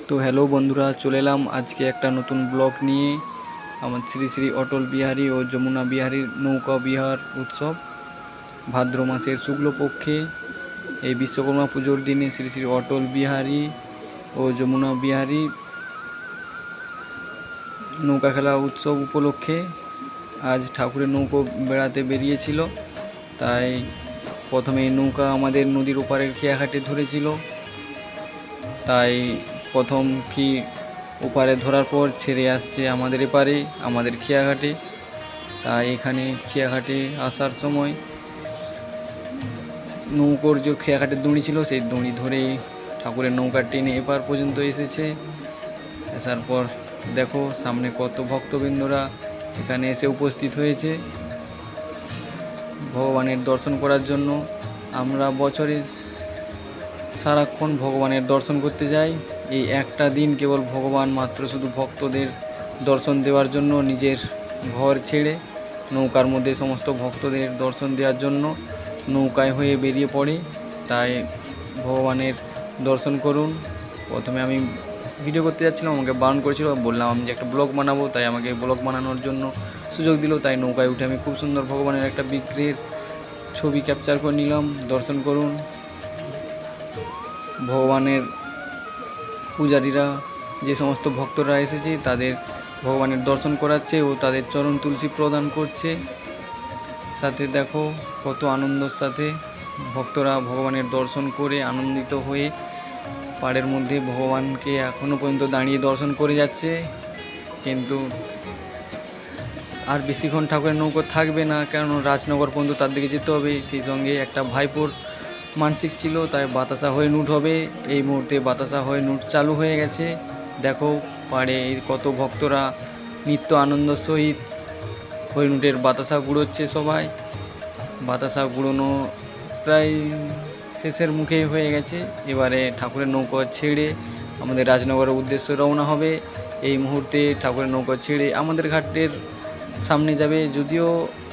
তো হ্যালো বন্ধুরা, চলে এলাম আজকে একটা নতুন ব্লগ নিয়ে। আমার শ্রী শ্রী অটল বিহারী ও যমুনা বিহারীর নৌকা বিহার উৎসব ভাদ্র মাসের শুক্লপক্ষে এই বিশ্বকর্মা পুজোর দিনে শ্রী শ্রী অটল বিহারী ও যমুনা বিহারী নৌকা খেলা উৎসব উপলক্ষে আজ ঠাকুরের নৌকো বেড়াতে বেরিয়েছিল। তাই প্রথমে নৌকা আমাদের নদীর ওপারের খেয়াঘাটে ধরেছিল। তাই প্রথম ওপারে ধরার পর ছেড়ে আসছে আমাদের এপারে, আমাদের খেয়াঘাটে। তাই এখানে খেয়াঘাটে আসার সময় নৌকোর যে খেয়াঘাটের দড়ি ছিল সেই দড়ি ধরে ঠাকুরের নৌকা টেনে এপার পর্যন্ত এসেছে। আসার পর দেখো সামনে কত ভক্তবৃন্দরা এখানে এসে উপস্থিত হয়েছে ভগবানের দর্শন করার জন্য। আমরা বছরে সারাক্ষণ ভগবানের দর্শন করতে যাই। এই একটা দিন কেবল ভগবান মাত্র শুধু ভক্তদের দর্শন দেওয়ার জন্য নিজের ঘর ছেড়ে নৌকার মধ্যে সমস্ত ভক্তদের দর্শন দেওয়ার জন্য নৌকায় হয়ে বেরিয়ে পড়ে। তাই ভগবানের দর্শন করুন। প্রথমে আমি ভিডিও করতে যাচ্ছিলাম, আমাকে বারণ করেছিল, বললাম আমি যে একটা ব্লগ বানাবো, তাই আমাকে ব্লগ বানানোর জন্য সুযোগ দিল। তাই নৌকায় উঠে আমি খুব সুন্দর ভগবানের একটা বিগ্রহের ছবি ক্যাপচার করে নিলাম। দর্শন করুন। ভগবানের পূজারীরা যে সমস্ত ভক্তরা এসেছে তাদের ভগবানের দর্শন করাচ্ছে ও তাদের চরণ তুলসী প্রদান করছে। সাথে দেখো কত আনন্দের সাথে ভক্তরা ভগবানের দর্শন করে আনন্দিত হয়ে পাড়ের মধ্যে ভগবানকে এখনও পর্যন্ত দাঁড়িয়ে দর্শন করে যাচ্ছে। কিন্তু আর বেশিক্ষণ ঠাকুরের নৌকো থাকবে না, কারণ রাজনগর পর্যন্ত তার দিকে যেতে হবে। সেই সঙ্গে একটা ভাইপোর মানসিক ছিল, তাই বাতাসা হয়ে নুট হবে। এই মুহূর্তে বাতাসা হয়ে নুট চালু হয়ে গেছে। দেখো পাড়ে কত ভক্তরা নিত্য আনন্দ সহিত হরিণুটের বাতাসা গুঁড়োচ্ছে সবাই। বাতাসা গুঁড়োনো প্রায় শেষের মুখে হয়ে গেছে। এবারে ঠাকুরের নৌকা ছেড়ে আমাদের রাজনগরের উদ্দেশ্যে রওনা হবে। এই মুহূর্তে ঠাকুরের নৌকা ছেড়ে আমাদের ঘাটের সামনে যাবে। যদিও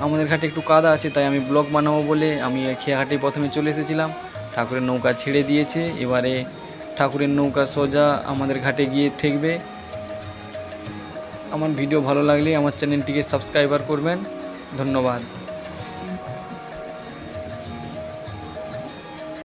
আমাদের ঘাটে একটু কাদা আছে, তাই আমি ব্লগ বানাবো বলে আমি খেয়াঘাটে প্রথমে চলে এসেছিলাম। ঠাকুরের নৌকা ছেড়ে দিয়েছে, এবারে ঠাকুরের নৌকা সোজা আমাদের ঘাটে গিয়ে ঠেকবে। আমার ভিডিও ভালো লাগলে আমার চ্যানেলটিকে সাবস্ক্রাইবার করবেন। ধন্যবাদ।